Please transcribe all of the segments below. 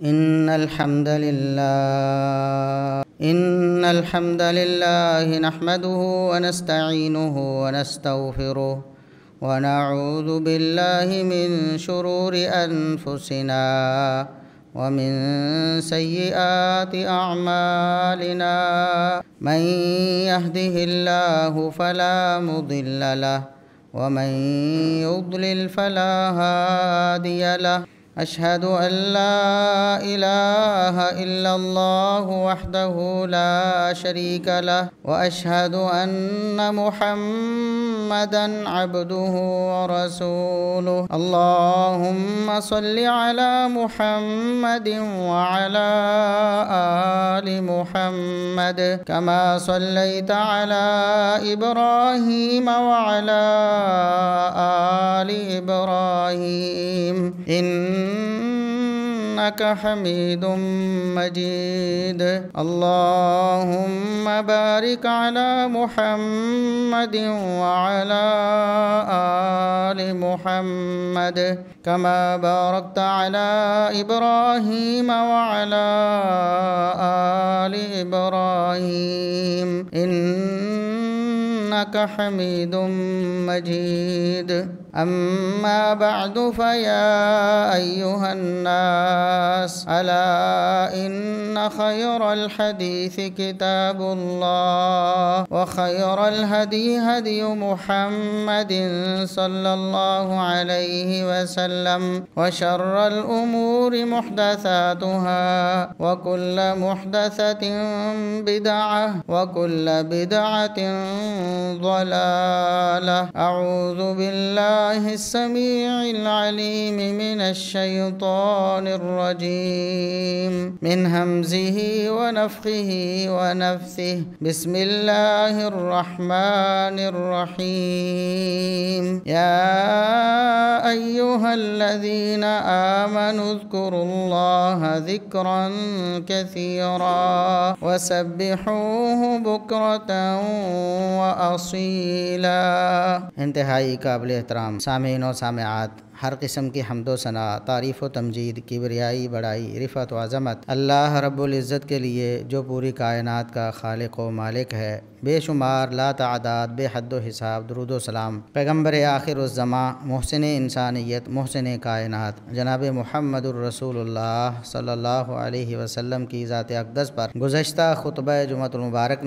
إن الحمد لله نحمده ونستعينه ونستغفره ونعوذ بالله من شرور أنفسنا ومن سيئات أعمالنا من يهده الله فلا مضل له ومن يضلل فلا هادي له أشهد أن لا إله إلا الله وحده لا شريك له وأشهد أن محمدًا عبده ورسوله اللهم صل على محمد وعلى آل محمد كما صليت على إبراهيم وعلى آل إبراهيم إنك حميد مجيد اللهم بارك على محمد وعلى آل محمد كما باركت على إبراهيم وعلى آل إبراهيم إنك حميد مجيد أما بعد فيا أيها الناس ألا إن خير الحديث كتاب الله وخير الهدي هدي محمد صلى الله عليه وسلم وشر الأمور محدثاتها وكل محدثة بدعة وكل بدعة ضلالة أعوذ بالله السميع العليم من الشيطان الرجيم من همزه ونفخه ونفثه بسم الله الرحمن الرحيم يا أيها الذين آمنوا اذكروا الله ذكرا كثيرا وسبحوه بكرة وأصيلا۔ انتہائی قابل احترام سامعین و سامعات، ہر قسم کی حمد و ثنا، تعریف و تمجید، کبریائی، بڑائی، رفعت و عظمت اللہ رب العزت کے لیے جو پوری کائنات کا خالق و مالک ہے۔ بے شمار لا تعداد، بے حد و حساب درود و سلام پیغمبر آخر الزماں، محسن انسانیت، محسن کائنات جناب محمد الرسول اللہ صلی اللہ علیہ وسلم کی ذات اقدس پر گزشتہ خطبہ جمعۃ المبارک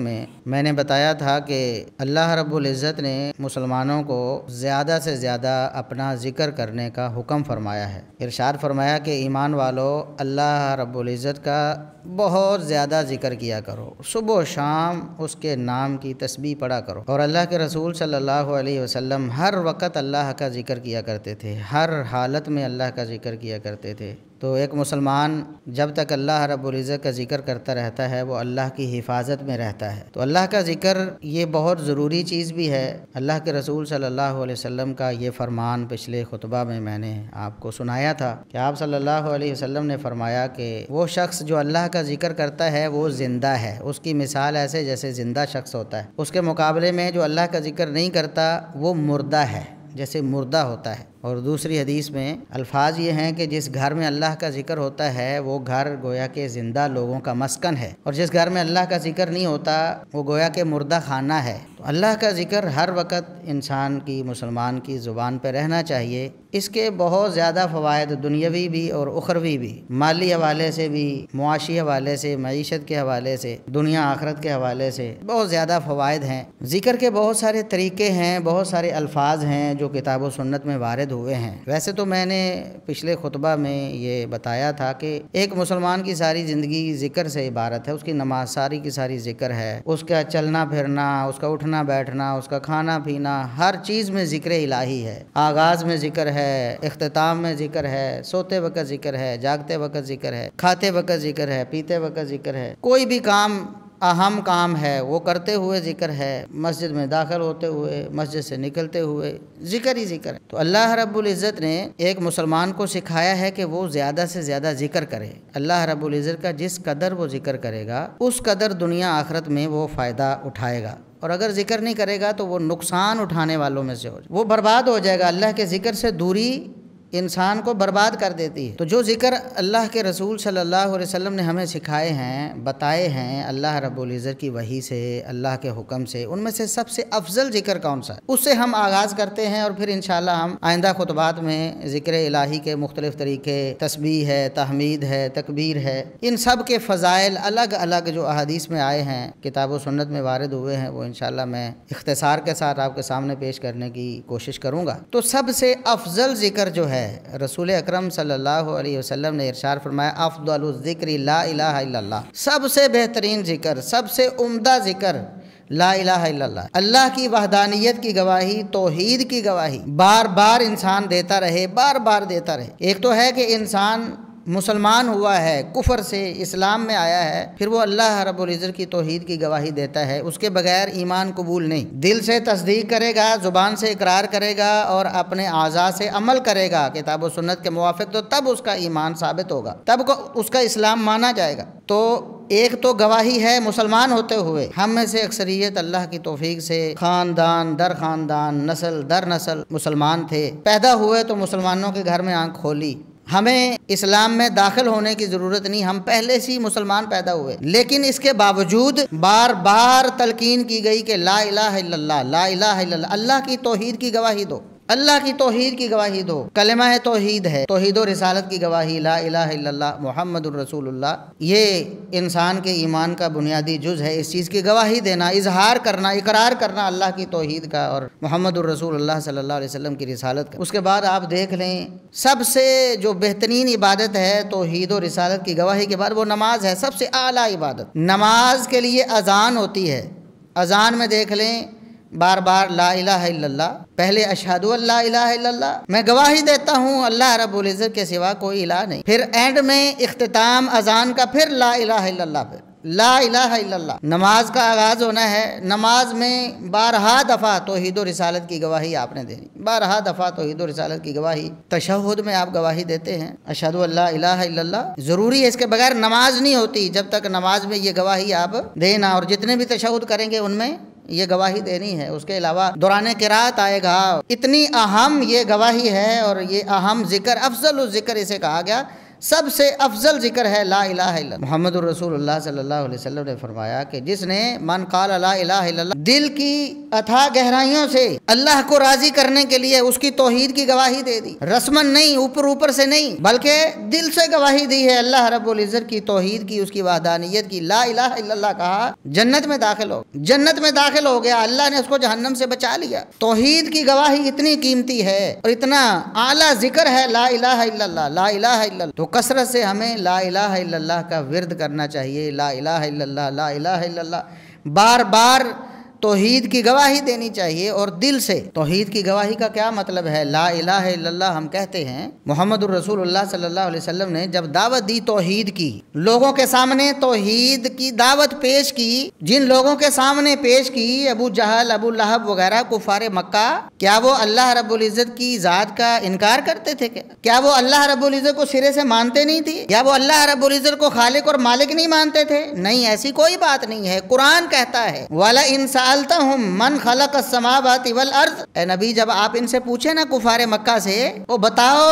میں نے بتایا تھا کہ اللہ رب العزت نے مسلمانوں کو زیادہ سے زیادہ اپنا ذکر کرنے کا حکم فرمایا ہے۔ ارشاد فرمایا کہ ایمان والو اللہ رب العزت کا بہت زیادہ ذکر کیا کرو، صبح و شام اس کے نام کی تسبیح پڑھا کرو۔ اور اللہ کے رسول صلی اللہ علیہ وسلم ہر وقت اللہ کا ذکر کیا کرتے تھے، ہر حالت میں اللہ کا ذکر کیا کرتے تھے۔ تو ایک مسلمان جب تک اللہ رب العزت کا ذکر کرتا رہتا ہے وہ اللہ کی حفاظت میں رہتا ہے۔ تو اللہ کا ذکر یہ بہت ضروری چیز بھی ہے۔ اللہ کے رسول صلی اللہ علیہ وسلم کا یہ فرمان پچھلے خطبہ میں نے آپ کو سنایا تھا کہ آپ صلی اللہ علیہ وسلم نے فرمایا کہ وہ شخص جو اللہ کا ذکر کرتا ہے وہ زندہ ہے، اس کی مثال ایسے جیسے زندہ شخص ہوتا ہے۔ اس کے مقابلے میں جو اللہ کا ذکر نہیں کرتا وہ مردہ ہے، جیسے مردہ ہوتا ہے۔ اور دوسری حدیث میں الفاظ یہ ہیں کہ جس گھر میں اللہ کا ذکر ہوتا ہے وہ گھر گویا کہ زندہ لوگوں کا مسکن ہے، اور جس گھر میں اللہ کا ذکر نہیں ہوتا وہ گویا کہ مردہ خانہ ہے۔ تو اللہ کا ذکر ہر وقت انسان کی، مسلمان کی زبان پہ رہنا چاہیے۔ اس کے بہت زیادہ فوائد دنیاوی بھی اور اخروی بھی، مالی حوالے سے بھی، معاشی حوالے سے، معیشت کے حوالے سے، دنیا آخرت کے حوالے سے بہت زیادہ فوائد ہیں۔ ذکر کے بہت سارے طریقے ہیں، بہت سارے الفاظ ہیں جو کتاب و سنت میں وارد ہوئے ہیں۔ ویسے تو میں نے پچھلے خطبہ میں یہ بتایا تھا کہ ایک مسلمان کی ساری زندگی ذکر سے عبارت ہے، اس کی نماز ساری کی ساری ذکر ہے، اس کا چلنا پھرنا، اس کا اٹھنا بیٹھنا، اس کا کھانا پینا، ہر چیز میں ذکر الہی ہے۔ آغاز میں ذکر ہے، اختتام میں ذکر ہے، سوتے وقت ذکر ہے، جاگتے وقت ذکر ہے، کھاتے وقت ذکر ہے، پیتے وقت ذکر ہے، کوئی بھی کام اہم کام ہے وہ کرتے ہوئے ذکر ہے، مسجد میں داخل ہوتے ہوئے، مسجد سے نکلتے ہوئے ذکر ہی ذکر ہے۔ تو اللہ رب العزت نے ایک مسلمان کو سکھایا ہے کہ وہ زیادہ سے زیادہ ذکر کرے۔ اللہ رب العزت کا جس قدر وہ ذکر کرے گا اس قدر دنیا آخرت میں وہ فائدہ اٹھائے گا، اور اگر ذکر نہیں کرے گا تو وہ نقصان اٹھانے والوں میں سے ہو جائے، وہ برباد ہو جائے گا۔ اللہ کے ذکر سے دوری انسان کو برباد کر دیتی ہے۔ تو جو ذکر اللہ کے رسول صلی اللہ علیہ وسلم نے ہمیں سکھائے ہیں، بتائے ہیں اللہ رب العزت کی وحی سے، اللہ کے حکم سے، ان میں سے سب سے افضل ذکر کون سا ہے؟ اس سے ہم آغاز کرتے ہیں، اور پھر انشاءاللہ ہم آئندہ خطبات میں ذکر الہی کے مختلف طریقے، تسبیح ہے، تحمید ہے، تکبیر ہے، ان سب کے فضائل الگ الگ جو احادیث میں آئے ہیں، کتاب و سنت میں وارد ہوئے ہیں، وہ انشاءاللہ میں اختصار کے ساتھ آپ کے سامنے پیش کرنے کی کوشش کروں گا۔ تو سب سے افضل ذکر جو ہے، رسول اکرم صلی اللہ علیہ وسلم نے ارشاد فرمایا افضل الذکر لا الہ الا اللہ، سب سے بہترین ذکر، سب سے عمدہ ذکر لا الہ الا اللہ، اللہ کی وحدانیت کی گواہی، توحید کی گواہی بار بار انسان دیتا رہے، بار بار دیتا رہے۔ ایک تو ہے کہ انسان مسلمان ہوا ہے، کفر سے اسلام میں آیا ہے، پھر وہ اللہ رب العزت کی توحید کی گواہی دیتا ہے، اس کے بغیر ایمان قبول نہیں۔ دل سے تصدیق کرے گا، زبان سے اقرار کرے گا، اور اپنے اعضاء سے عمل کرے گا کتاب و سنت کے موافق، تو تب اس کا ایمان ثابت ہوگا، تب اس کا اسلام مانا جائے گا۔ تو ایک تو گواہی ہے مسلمان ہوتے ہوئے، ہم میں سے اکثریت اللہ کی توفیق سے خاندان در خاندان، نسل در نسل مسلمان تھے، پیدا ہوئے تو مسلمانوں کے گھر میں آنکھ کھولی، ہمیں اسلام میں داخل ہونے کی ضرورت نہیں، ہم پہلے سے ہی مسلمان پیدا ہوئے، لیکن اس کے باوجود بار بار تلقین کی گئی کہ لا الہ الا اللہ، لا الہ الا اللہ، اللہ کی توحید کی گواہی دو، اللہ کی توحید کی گواہی دو، کلمہ توحید ہے، توحید و رسالت کی گواہی، لا الہ الا اللہ محمد الرسول اللہ، یہ انسان کے ایمان کا بنیادی جز ہے، اس چیز کی گواہی دینا، اظہار کرنا، اقرار کرنا اللہ کی توحید کا اور محمد الرسول اللہ صلی اللہ علیہ وسلم کی رسالت کا۔ اس کے بعد آپ دیکھ لیں سب سے جو بہترین عبادت ہے توحید و رسالت کی گواہی کے بعد، وہ نماز ہے، سب سے اعلیٰ عبادت۔ نماز کے لیے اذان ہوتی ہے، اذان میں دیکھ لیں بار بار لا الہ الا اللہ، پہلے اشہد ان لا الہ الا اللہ، میں گواہی دیتا ہوں اللہ رب العزت کے سوا کوئی الہ نہیں، پھر اینڈ میں اختتام اذان کا پھر لا الہ الا اللہ، پھر لا الہ الا اللہ۔ نماز کا آغاز ہونا ہے، نماز میں بارہا دفعہ توحید و رسالت کی گواہی آپ نے دینی، بارہا دفعہ توحید و رسالت کی گواہی۔ تشہد میں آپ گواہی دیتے ہیں اشہد ان لا الہ الا اللہ، ضروری ہے، اس کے بغیر نماز نہیں ہوتی جب تک نماز میں یہ گواہی آپ دینا، اور جتنے بھی تشہد کریں گے ان میں یہ گواہی دینی ہے۔ اس کے علاوہ دوران قرات آئے گا، اتنی اہم یہ گواہی ہے، اور یہ اہم ذکر، افضل الذکر اسے کہا گیا، سب سے افضل ذکر ہے لا الہ الا اللہ۔ محمد الرسول اللہ صلی اللہ علیہ وسلم نے فرمایا کہ جس نے من قال لا الہ الا اللہ، دل کی اتھا گہرائیوں سے اللہ کو راضی کرنے کے لیے اس کی توحید کی گواہی دے دی، رسمن نہیں، اوپر سے نہیں، بلکہ دل سے گواہی دی ہے اللہ رب العزت کی توحید کی، اس کی وحدانیت کی، لا الہ الا اللہ کہا، جنت میں داخل ہو، جنت میں داخل ہو گیا، اللہ نے اس کو جہنم سے بچا لیا۔ توحید کی گواہی اتنی قیمتی ہے اور اتنا اعلیٰ ذکر ہے لا الہ الا اللہ، لا الہ الا اللہ۔ تو کثرت سے ہمیں لا الہ الا اللہ کا ورد کرنا چاہیے، لا الہ الا اللہ، لا الہ الا اللہ، بار بار توحید کی گواہی دینی چاہیے، اور دل سے۔ توحید کی گواہی کا کیا مطلب ہے؟ لا الہ الا اللہ ہم کہتے ہیں، محمد الرسول اللہ صلی اللہ علیہ وسلم نے جب دعوت دی توحید کی، لوگوں کے سامنے توحید کی دعوت پیش کی، جن لوگوں کے سامنے پیش کی، ابو جہل، ابو لہب وغیرہ کفار مکہ، کیا وہ اللہ رب العزت کی ذات کا انکار کرتے تھے؟ کیا وہ اللہ رب العزت کو سرے سے مانتے نہیں تھے؟ یا وہ اللہ رب العزت کو خالق اور مالک نہیں مانتے تھے؟ نہیں، ایسی کوئی بات نہیں ہے۔ قرآن کہتا ہے وَلَئِن سَأَلْتَهُم مَّن خَلَقَ السَّمَاوَاتِ وَالْأَرْضِ، اے نبی جب آپ ان سے پوچھیں نا کفار مکہ سے، وہ بتاؤ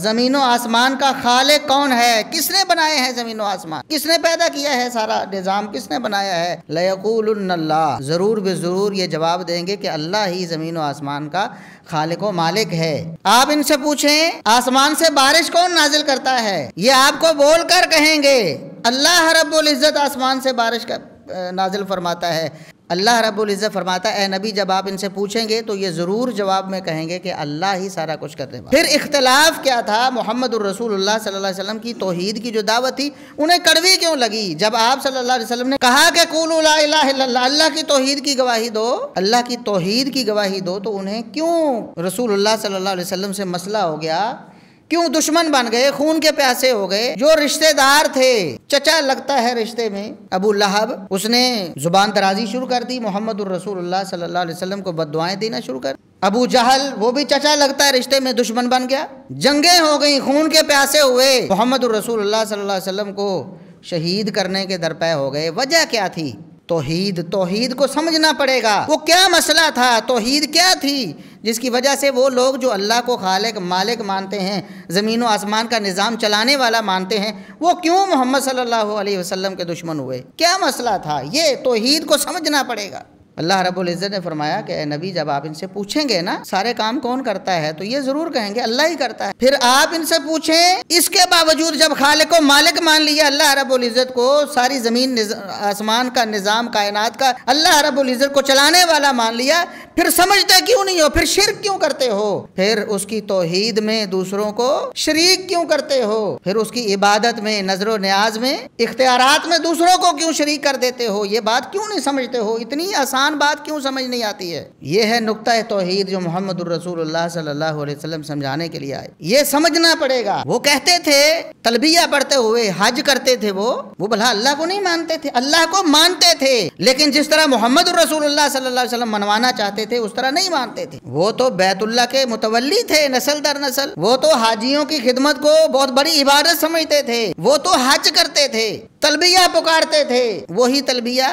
زمین و آسمان کا خالق کون ہے؟ کس نے بنائے ہیں زمین و آسمان؟ کس نے پیدا کیا ہے سارا نظام؟ کس نے بنایا ہے؟ لَيَقُولُنَّ اللَّهُ، ضرور بے ضرور یہ جواب دیں گے کہ اللہ ہی زمین و آسمان کا خالق و مالک ہے۔ آپ ان سے پوچھیں آسمان سے بارش کون نازل کرتا ہے؟ یہ آپ کو بول کر کہیں گے اللہ رب العزت آسمان سے بارش کا نازل فرماتا ہے۔ اللہ رب العزت فرماتا ہے اے نبی جب آپ ان سے پوچھیں گے تو یہ ضرور جواب میں کہیں گے کہ اللہ ہی سارا کچھ کرنے والا۔ پھر اختلاف کیا تھا؟ محمد الرسول اللہ صلی اللہ علیہ وسلم کی توحید کی جو دعوت تھی انہیں کڑوی کیوں لگی؟ جب آپ صلی اللہ علیہ وسلم نے کہا کہ قولوا لا الہ الا اللہ، اللہ کی توحید کی گواہی دو، اللہ کی توحید کی گواہی دو، تو انہیں کیوں رسول اللہ صلی اللہ علیہ وسلم سے مسئلہ ہو گیا؟ کیوں دشمن بن گئے؟ خون کے پیاسے ہو گئے۔ جو رشتہ دار تھے، چچا لگتا ہے رشتے میں، ابو لہب، اس نے زبان درازی شروع کر دی، محمد الرسول اللہ صلی اللہ علیہ وسلم کو بد دعائیں دینا شروع کر۔ ابو جہل، وہ بھی چچا لگتا ہے رشتے میں، دشمن بن گیا۔ جنگیں ہو گئیں، خون کے پیاسے ہوئے، محمد الرسول اللہ صلی اللہ علیہ وسلم کو شہید کرنے کے درپے ہو گئے۔ وجہ کیا تھی؟ توحید کو سمجھنا پڑے گا۔ وہ کیا مسئلہ تھا، توحید کیا تھی جس کی وجہ سے وہ لوگ جو اللہ کو خالق مالک مانتے ہیں، زمین و آسمان کا نظام چلانے والا مانتے ہیں، وہ کیوں محمد صلی اللہ علیہ وسلم کے دشمن ہوئے؟ کیا مسئلہ تھا؟ یہ توحید کو سمجھنا پڑے گا۔ اللہ رب العزت نے فرمایا کہ اے نبی جب آپ ان سے پوچھیں گے نا سارے کام کون کرتا ہے تو یہ ضرور کہیں گے اللہ ہی کرتا ہے۔ پھر آپ ان سے پوچھیں اس کے باوجود جب خالق و مالک مان لیا اللہ رب العزت کو، ساری زمین آسمان کا نظام کائنات کا اللہ رب العزت کو چلانے والا مان لیا، پھر سمجھتے کیوں نہیں ہو؟ پھر شرک کیوں کرتے ہو؟ پھر اس کی توحید میں دوسروں کو شریک کیوں کرتے ہو؟ پھر اس کی عبادت میں، نظر و نیاز میں، اختیارات میں دوسروں کو کیوں شریک کر دیتے ہو؟ یہ بات کیوں نہیں سمجھتے ہو؟ اتنی آسان بات کیوں سمجھ نہیں آتی ہے؟ یہ ہے نقطہ توحید جو محمد الرسول اللہ صلی اللہ علیہ وسلم سمجھانے کے لیے آئے۔ یہ سمجھنا پڑے گا۔ وہ کہتے تھے تلبیہ پڑھتے ہوئے، حج کرتے تھے، وہ بھلا اللہ کو نہیں مانتے تھے؟ اللہ کو مانتے تھے، لیکن جس طرح محمد الرسول اللہ صلی اللہ علیہ وسلم منوانا چاہتے تھے اس طرح نہیں مانتے تھے۔ وہ تو بیت اللہ کے متولی تھے نسل در نسل، وہ تو حاجیوں کی خدمت کو بہت بڑی عبادت سمجھتے تھے، وہ تو حج کرتے تھے، تلبیہ پکارتے تھے۔ وہی تلبیہ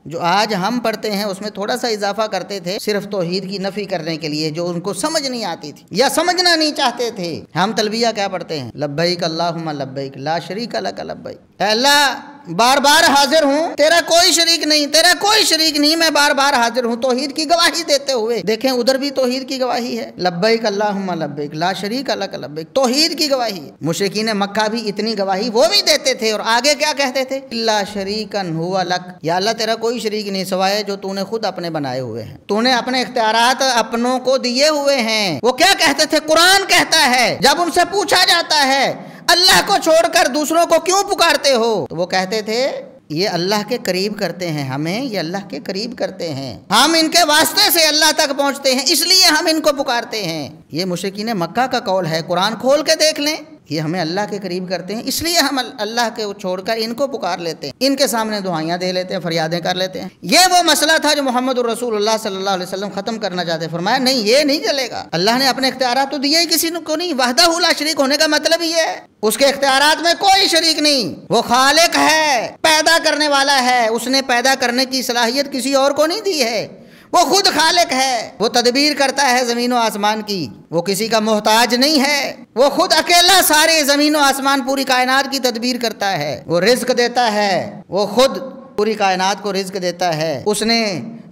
جو آج ہم پڑھتے ہیں اس میں تھوڑا سا اضافہ کرتے تھے صرف توحید کی نفی کرنے کے لیے جو ان کو سمجھ نہیں آتی تھی یا سمجھنا نہیں چاہتے تھے۔ ہم تلبیہ کیا پڑھتے ہیں؟ لبیک اللہم لبیک لا شریک لک لبیک، اے اللہ بار بار حاضر ہوں، تیرا کوئی شریک نہیں، تیرا کوئی شریک نہیں، میں بار بار حاضر ہوں، توحید کی گواہی دیتے ہوئے۔ دیکھیں ادھر بھی توحید کی گواہی ہے، لبیک اللہم لبیک لا شریک لک لبیک، توحید کی گواہی ہے۔ مشرکین مکہ بھی اتنی گواہی وہ بھی دیتے تھے، اور آگے کیا کہتے تھے؟ الا شریکا ھو لک، یا اللہ تیرا کوئی شریک نہیں سوائے جو تو نے خود اپنے بنائے ہوئے ہیں، تو نے اپنے اختیارات اپنوں کو دیے ہوئے ہیں۔ وہ کیا کہتے تھے؟ قرآن کہتا ہے جب ان سے پوچھا جاتا ہے اللہ کو چھوڑ کر دوسروں کو کیوں پکارتے ہو، تو وہ کہتے تھے یہ اللہ کے قریب کرتے ہیں ہمیں، یہ اللہ کے قریب کرتے ہیں، ہم ان کے واسطے سے اللہ تک پہنچتے ہیں، اس لیے ہم ان کو پکارتے ہیں۔ یہ مشرکین مکہ کا قول ہے، قرآن کھول کے دیکھ لیں، یہ ہمیں اللہ کے قریب کرتے ہیں اس لیے ہم اللہ کے چھوڑ کر ان کو پکار لیتے ہیں، ان کے سامنے دعائیاں دے لیتے ہیں، فریادیں کر لیتے ہیں۔ یہ وہ مسئلہ تھا جو محمد الرسول اللہ صلی اللہ علیہ وسلم ختم کرنا چاہتے، فرمایا نہیں یہ نہیں چلے گا، اللہ نے اپنے اختیارات تو دیے ہی کسی کو نہیں، وحدہ لا شریک ہونے کا مطلب یہ ہے اس کے اختیارات میں کوئی شریک نہیں، وہ خالق ہے، پیدا کرنے والا ہے، اس نے پیدا کرنے کی صلاحیت کسی اور کو نہیں دی ہے، وہ خود خالق ہے، وہ تدبیر کرتا ہے زمین و آسمان کی، وہ کسی کا محتاج نہیں ہے، وہ خود اکیلا سارے زمین و آسمان پوری کائنات کی تدبیر کرتا ہے، وہ رزق دیتا ہے، وہ خود پوری کائنات کو رزق دیتا ہے، اس نے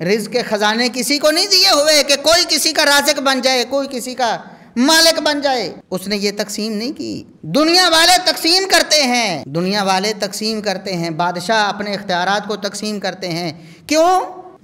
رزق کے خزانے کسی کو نہیں دیے ہوئے کہ کوئی کسی کا رازق بن جائے، کوئی کسی کا مالک بن جائے، اس نے یہ تقسیم نہیں کی۔ دنیا والے تقسیم کرتے ہیں، دنیا والے تقسیم کرتے ہیں، بادشاہ اپنے اختیارات کو تقسیم کرتے ہیں، کیوں؟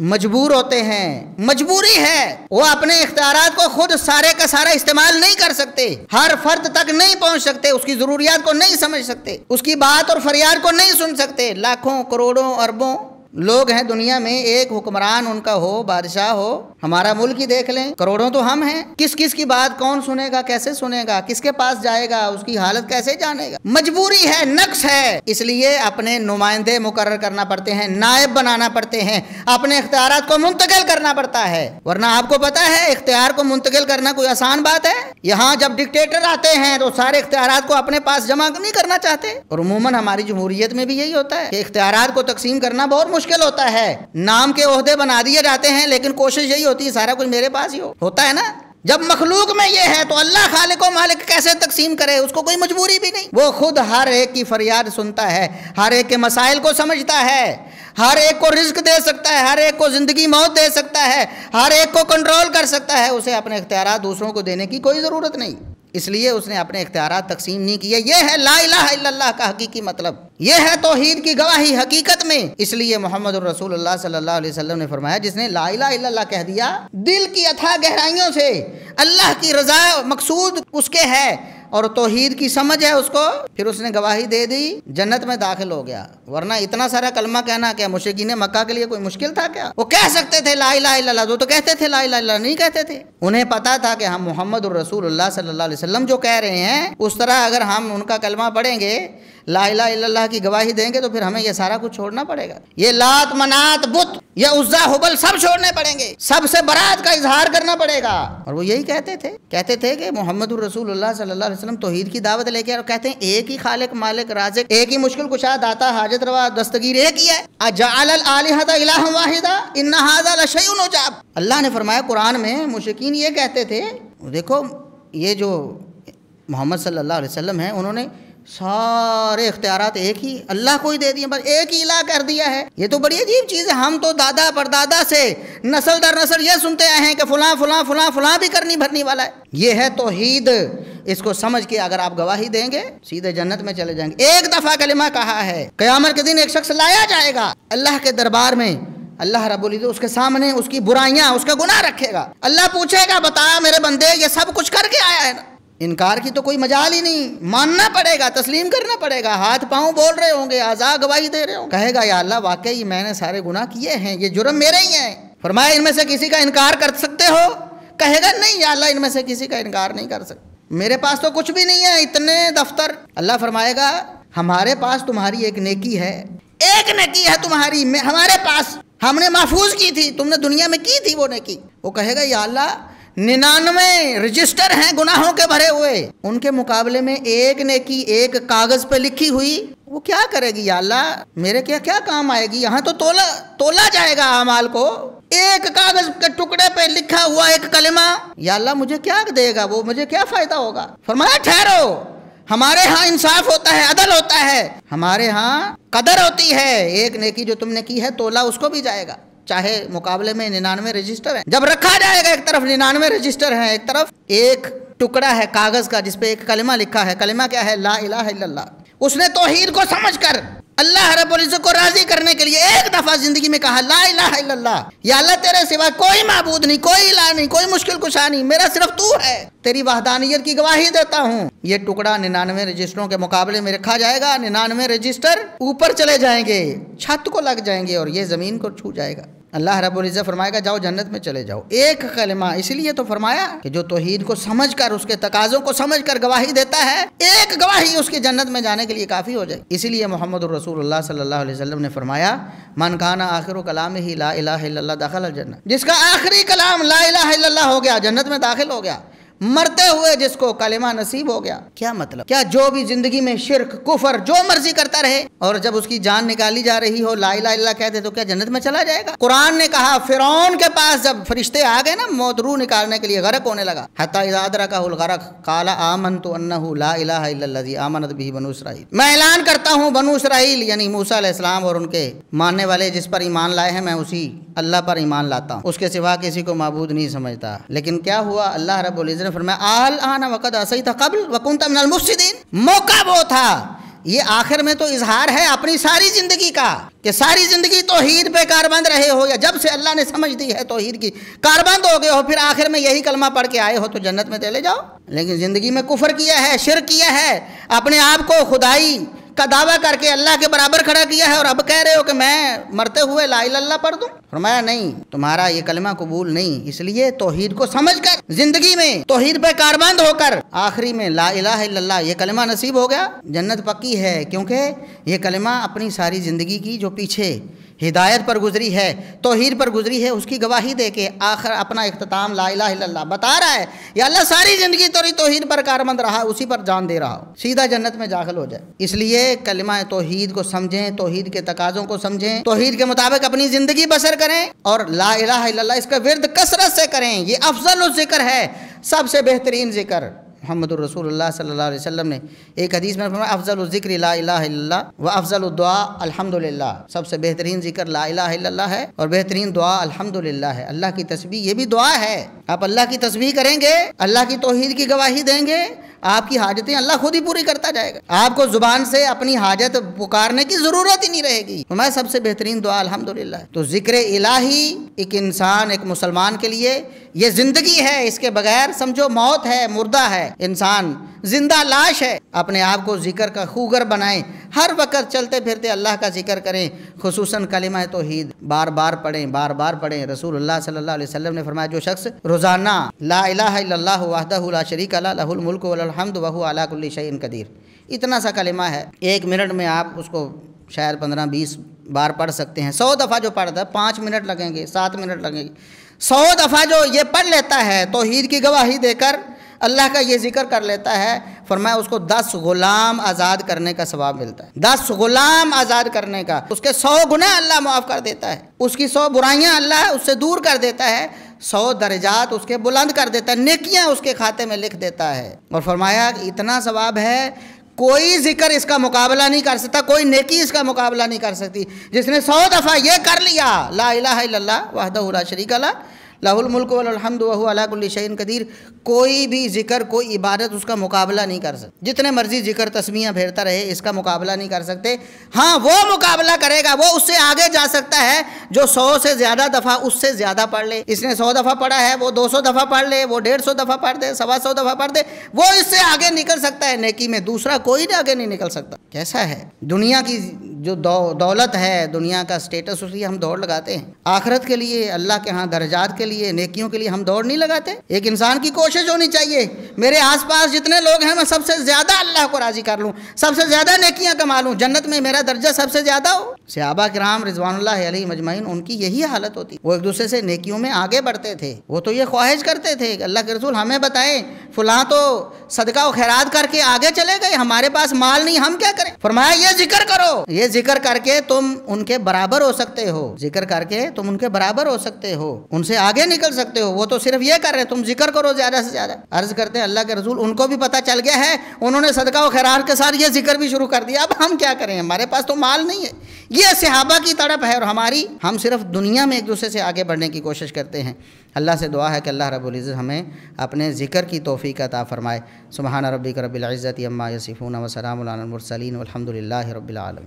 مجبور ہوتے ہیں، مجبوری ہے، وہ اپنے اختیارات کو خود سارے کا سارا استعمال نہیں کر سکتے، ہر فرد تک نہیں پہنچ سکتے، اس کی ضروریات کو نہیں سمجھ سکتے، اس کی بات اور فریاد کو نہیں سن سکتے۔ لاکھوں کروڑوں اربوں لوگ ہیں دنیا میں، ایک حکمران ان کا ہو، بادشاہ ہو، ہمارا ملک ہی دیکھ لیں، کروڑوں تو ہم ہیں، کس کس کی بات کون سنے گا، کیسے سنے گا، کس کے پاس جائے گا، اس کی حالت کیسے جانے گا؟ مجبوری ہے، نقص ہے، اس لیے اپنے نمائندے مقرر کرنا پڑتے ہیں، نائب بنانا پڑتے ہیں، اپنے اختیارات کو منتقل کرنا پڑتا ہے، ورنہ آپ کو پتا ہے اختیار کو منتقل کرنا کوئی آسان بات ہے؟ یہاں جب ڈکٹیٹر آتے ہیں تو سارے اختیارات کو اپنے پاس جمع نہیں کرنا چاہتے، اور عموماً ہماری جمہوریت میں بھی یہی ہوتا ہے کہ اختیارات کو تقسیم کرنا بہت مشکل ہوتا ہے، نام کے عہدے بنا دیے جاتے ہیں لیکن کوشش یہی ہوتی ہے سارا کچھ میرے پاس ہی ہوتا ہے نا۔ جب مخلوق میں یہ ہے تو اللہ خالق و مالک کیسے تقسیم کرے؟ اس کو کوئی مجبوری بھی نہیں، وہ خود ہر ایک کی فریاد سنتا ہے، ہر ایک کے مسائل کو سمجھتا ہے، ہر ایک کو رزق دے سکتا ہے، ہر ایک کو زندگی موت دے سکتا ہے، ہر ایک کو کنٹرول کر سکتا ہے، اسے اپنے اختیارات دوسروں کو دینے کی کوئی ضرورت نہیں، اس لیے اس نے اپنے اختیارات تقسیم نہیں کیے۔ یہ ہے لا الہ الا اللہ کا حقیقی مطلب، یہ ہے توحید کی گواہی حقیقت میں۔ اس لیے محمد الرسول اللہ صلی اللہ علیہ وسلم نے فرمایا جس نے لا الہ الا اللہ کہہ دیا دل کی اتھا گہرائیوں سے، اللہ کی رضا مقصود اس کے ہے اور توحید کی سمجھ ہے اس کو، پھر اس نے گواہی دے دی، جنت میں داخل ہو گیا۔ ورنہ اتنا سارا کلمہ کہنا کیا مشرکین مکہ کے لیے کوئی مشکل تھا کیا؟ وہ کہہ سکتے تھے لا الہ الا اللہ، وہ تو کہتے تھے لا الہ الا اللہ، نہیں کہتے تھے، انہیں پتا تھا کہ ہم محمد الرسول اللہ صلی اللہ علیہ وسلم جو کہہ رہے ہیں اس طرح اگر ہم ان کا کلمہ پڑھیں گے، لا الہ الا اللہ کی گواہی دیں گے تو پھر ہمیں یہ سارا کچھ چھوڑنا پڑے گا، یہ لات منات بت یا عزا ہبل سب چھوڑنے پڑیں گے، سب سے برات کا اظہار کرنا پڑے گا۔ اور وہ یہی کہتے تھے کہ محمد الرسول اللہ صلی اللہ علیہ وسلم توحید کی دعوت لے کے اور کہتے ہیں ایک ہی خالق مالک رازق، ایک ہی مشکل کشا داتا حاجت روا دستگیر ایک ہی ہے۔ اجعل الالہۃ الہا واحدا ان ھذا لشیء عجاب۔ اللہ نے فرمایا قرآن میں مشرکین یہ کہتے تھے، دیکھو یہ جو محمد صلی اللہ علیہ وسلم ہیں انہوں نے سارے اختیارات ایک ہی اللہ کو ہی دے دیے، بس ایک ہی الہ کر دیا ہے۔ یہ تو بڑی عجیب چیز ہے، ہم تو دادا پردادا سے نسل در نسل یہ سنتے آئے ہیں کہ فلاں فلاں فلاں فلاں بھی کرنی بھرنی والا ہے۔ یہ ہے توحید، اس کو سمجھ کے اگر آپ گواہی دیں گے سیدھے جنت میں چلے جائیں گے۔ ایک دفعہ کلمہ کہا ہے، قیامت کے دن ایک شخص لایا جائے گا اللہ کے دربار میں، اللہ رب العزت اس کے سامنے اس کی برائیاں اس کا گناہ رکھے گا، اللہ پوچھے گا بتا میرے بندے یہ سب کچھ کر کے آیا ہے نا؟ انکار کی تو کوئی مجال ہی نہیں، ماننا پڑے گا، تسلیم کرنا پڑے گا، ہاتھ پاؤں بول رہے ہوں گے، اعضاء گواہی دے رہے ہوں، کہے گا یا اللہ واقعی میں نے سارے گناہ کیے ہیں، یہ جرم میرے ہی ہیں۔ فرمایا ان میں سے کسی کا انکار کر سکتے ہو؟ کہے گا نہیں یا اللہ ان میں سے کسی کا انکار نہیں کر سکتے، میرے پاس تو کچھ بھی نہیں ہے، اتنے دفتر۔ اللہ فرمائے گا ہمارے پاس تمہاری ایک نیکی ہے، ایک نیکی ہے تمہاری ہمارے پاس، ہم نے محفوظ کی تھی، تم نے دنیا میں کی تھی وہ نیکی۔ وہ کہے گا یا اللہ 99 رجسٹر ہیں گناہوں کے بھرے ہوئے، ان کے مقابلے میں ایک نیکی ایک کاغذ پہ لکھی ہوئی وہ کیا کرے گی یا اللہ، میرے کیا کام آئے گی؟ یہاں تو تولا جائے گا اعمال کو، ایک کاغذ کے ٹکڑے پہ لکھا ہوا ایک کلمہ، یا اللہ مجھے کیا دے گا وہ، مجھے کیا فائدہ ہوگا؟ فرمایا ٹھہرو، ہمارے ہاں انصاف ہوتا ہے، عدل ہوتا ہے، ہمارے ہاں قدر ہوتی ہے، ایک نیکی جو تم نے کی ہے تولا اس کو بھی جائے گا، چاہے مقابلے میں 99 رجسٹر ہیں۔ جب رکھا جائے گا ایک طرف 99 رجسٹر ہیں، ایک طرف ایک ٹکڑا ہے کاغذ کا جس پہ ایک کلمہ لکھا ہے، کلمہ کیا ہے؟ لا الہ الا اللہ۔ اس نے توحید کو سمجھ کر اللہ رب العزت کو راضی کرنے کے لیے ایک دفعہ زندگی میں کہا لا الہ الا اللہ، یا اللہ تیرے سوا کوئی معبود نہیں، کوئی الہ نہیں، کوئی مشکل کشا نہیں، میرا صرف تو ہے، تیری وحدانیت کی گواہی دیتا ہوں۔ یہ ٹکڑا 99 رجسٹروں کے مقابلے میں رکھا جائے گا، 99 رجسٹر اوپر چلے جائیں گے، چھت کو لگ جائیں گے اور یہ زمین کو چھو جائے گا۔ اللہ رب العزت فرمائے گا جاؤ جنت میں چلے جاؤ، ایک کلمہ۔ اسی لیے تو فرمایا کہ جو توحید کو سمجھ کر اس کے تقاضوں کو سمجھ کر گواہی دیتا ہے، ایک گواہی اس کی جنت میں جانے کے لیے کافی ہو جائے۔ اسی لیے محمد الرسول اللہ صلی اللہ علیہ وسلم نے فرمایا من کان آخر کلامہ لا الہ الا اللہ دخل الجنہ، جس کا آخری کلام لا الہ الا اللہ ہو گیا جنت میں داخل ہو گیا، مرتے ہوئے جس کو کلمہ نصیب ہو گیا۔ کیا مطلب؟ کیا جو بھی زندگی میں شرک کفر جو مرضی کرتا رہے اور جب اس کی جان نکالی جا رہی ہو لا الہ الا اللہ کہتے تو کیا جنت میں چلا جائے گا؟ قرآن نے کہا فرعون کے پاس جب فرشتے آ گئے نا موت روح نکالنے کے لیے، غرق ہونے لگا، حتی اذا ادرکہ الغرق قال آمنت انہ لا الہ الا الذی آمنت بہ بنو اسرائیل، میں اعلان کرتا ہوں بنو اسرائیل یعنی موسیٰ علیہ السلام اور ان کے ماننے والے جس پر ایمان لائے ہیں، میں اسی اللہ پر ایمان لاتا ہوں، اس کے سوا کسی کو معبود نہیں سمجھتا۔ لیکن کیا ہوا؟ اللہ رب العزت نے فرمایا الآن وقد عصیت قبل وکنت من المفسدین، موقع وہ تھا، یہ آخر میں تو اظہار ہے اپنی ساری زندگی کا کہ ساری زندگی توحید پہ کاربند رہے ہو، یا جب سے اللہ نے سمجھ دی ہے توحید کی کاربند ہو گئے ہو، پھر آخر میں یہی کلمہ پڑھ کے آئے ہو تو جنت میں چلے جاؤ۔ لیکن زندگی میں کفر کیا ہے، شرک کیا ہے، اپنے آپ کو خدائی کا دعویٰ کر کے اللہ کے برابر کھڑا کیا ہے اور اب کہہ رہے ہو کہ میں مرتے ہوئے لا الہ الا اللہ پڑھ دوں۔ فرمایا نہیں، تمہارا یہ کلمہ قبول نہیں، اس لیے توحید کو سمجھ کر زندگی میں توحید پہ کاربند ہو کر آخری میں لا الہ الا اللہ یہ کلمہ نصیب ہو گیا، جنت پکی ہے، کیونکہ یہ کلمہ اپنی ساری زندگی کی جو پیچھے ہدایت پر گزری ہے، توحید پر گزری ہے، اس کی گواہی دے کے آخر اپنا اختتام لا الہ الا اللہ بتا رہا ہے، یا اللہ ساری زندگی توحید پر کاربند رہا، اسی پر جان دے رہا ہو، سیدھا جنت میں داخل ہو جائے۔ اس لیے کلمہ توحید کو سمجھیں، توحید کے تقاضوں کو سمجھیں، توحید کے مطابق اپنی زندگی بسر کریں اور لا الہ الا اللہ اس کا ورد کثرت سے کریں، یہ افضل الذکر ہے، سب سے بہترین ذکر۔ محمد الرسول اللہ صلی اللہ علیہ وسلم نے ایک حدیث میں فرمایا افضل الذکر لا الہ الا اللہ و افضل الدعاء الحمدللہ، سب سے بہترین ذکر لا الہ الا اللہ ہے اور بہترین دعا الحمدللہ ہے۔ اللہ کی تسبیح یہ بھی دعا ہے، آپ اللہ کی تسبیح کریں گے، اللہ کی توحید کی گواہی دیں گے، آپ کی حاجتیں اللہ خود ہی پوری کرتا جائے گا، آپ کو زبان سے اپنی حاجت پکارنے کی ضرورت ہی نہیں رہے گی۔ ہمارا سب سے بہترین دعا الحمدللہ ہے۔ تو ذکر الہی ایک انسان ایک مسلمان کے لیے یہ زندگی ہے، اس کے بغیر سمجھو موت ہے، مردہ ہے، انسان زندہ لاش ہے۔ اپنے آپ کو ذکر کا خوگر بنائیں، ہر وقت چلتے پھرتے اللہ کا ذکر کریں، خصوصاً کلمہ توحید بار بار پڑھیں، بار بار پڑھیں۔ رسول اللہ صلی اللہ علیہ وسلم نے فرمایا جو شخص روزانہ لا الہ الا اللہ وحدہ لا شریک لہ لہ الملک و لہ الحمد وہو علی کل شیء قدیر، اتنا سا کلمہ ہے، 1 منٹ میں آپ اس کو شاید 15-20 بار پڑھ سکتے ہیں۔ 100 دفعہ جو پڑھتا ہے 5 منٹ لگیں گے، 7 منٹ لگیں گے۔ 100 دفعہ جو یہ پڑھ لیتا ہے توحید کی گواہی دے کر اللہ کا یہ ذکر کر لیتا ہے، فرمایا اس کو 10 غلام آزاد کرنے کا ثواب ملتا ہے، 10 غلام آزاد کرنے کا، اس کے 100 گناہ اللہ معاف کر دیتا ہے، اس کی 100 برائیاں اللہ اس سے دور کر دیتا ہے، 100 درجات اس کے بلند کر دیتا ہے، نیکیاں اس کے کھاتے میں لکھ دیتا ہے۔ اور فرمایا کہ اتنا ثواب ہے کوئی ذکر اس کا مقابلہ نہیں کر سکتا، کوئی نیکی اس کا مقابلہ نہیں کر سکتی۔ جس نے 100 دفعہ یہ کر لیا، لا الہ الا اللہ وحدہ لا شریک لہ لہ الملک وله الحمد وهو علی کل شیء قدیر، کوئی بھی ذکر، کوئی عبادت اس کا مقابلہ نہیں کر سکتا۔ جتنے مرضی ذکر تسمیہ پھیرتا رہے اس کا مقابلہ نہیں کر سکتے۔ ہاں وہ مقابلہ کرے گا، وہ اس سے آگے جا سکتا ہے جو 100 سے زیادہ دفعہ اس سے زیادہ پڑھ لے۔ اس نے 100 دفعہ پڑھا ہے، وہ 200 دفعہ پڑھ لے، وہ 150 دفعہ پڑھ دے، 125 دفعہ پڑھ دے، وہ اس سے آگے نکل سکتا ہے نیکی میں، دوسرا کوئی آگے نہیں نکل سکتا۔ کیسا ہے دنیا کی جو دولت ہے، دنیا کا سٹیٹس، اس لیے ہم دوڑ لگاتے ہیں۔ آخرت کے لیے، اللہ کے ہاں درجات کے لیے، نیکیوں کے لیے ہم دوڑ نہیں لگاتے۔ ایک انسان کی کوشش ہونی چاہیے، میرے آس پاس جتنے لوگ ہیں میں سب سے زیادہ اللہ کو راضی کر لوں، سب سے زیادہ نیکیاں کما لوں، جنت میں میرا درجہ سب سے زیادہ ہو۔ صحابہ کرام رضوان اللہ علیہم اجمعین، ان کی یہی حالت ہوتی، وہ ایک دوسرے سے نیکیوں میں آگے بڑھتے تھے۔ وہ تو یہ خواہش کرتے تھے کہ اللہ کے رسول ہمیں بتائیں، فلاں تو صدقہ و خیرات کر کے آگے چلے گئے، ہمارے پاس مال نہیں، ہم کیا کریں؟ فرمایا یہ ذکر کرو، یہ ذکر کر کے تم ان کے برابر ہو سکتے ہو، ذکر کر کے تم ان کے برابر ہو سکتے ہو، ان سے آگے نکل سکتے ہو۔ وہ تو صرف یہ کر رہے ہیں، تم ذکر کرو زیادہ سے زیادہ۔ عرض کرتے ہیں اللہ کے رسول ان کو بھی پتہ چل گیا ہے، انہوں نے صدقہ و خیرات کے ساتھ یہ ذکر بھی شروع کر دیا، اب ہم کیا کریں، ہمارے پاس تو مال نہیں ہے۔ یہ صحابہ کی تڑپ ہے، اور ہم صرف دنیا میں ایک دوسرے سے آگے بڑھنے کی کوشش کرتے ہیں۔ اللہ سے دعا ہے کہ اللہ رب العزت ہمیں اپنے ذکر کی توفیق عطا فرمائے۔ سبحان ربک رب العزت عما یصفون وسلام علی المرسلین والحمد للہ رب العالمین۔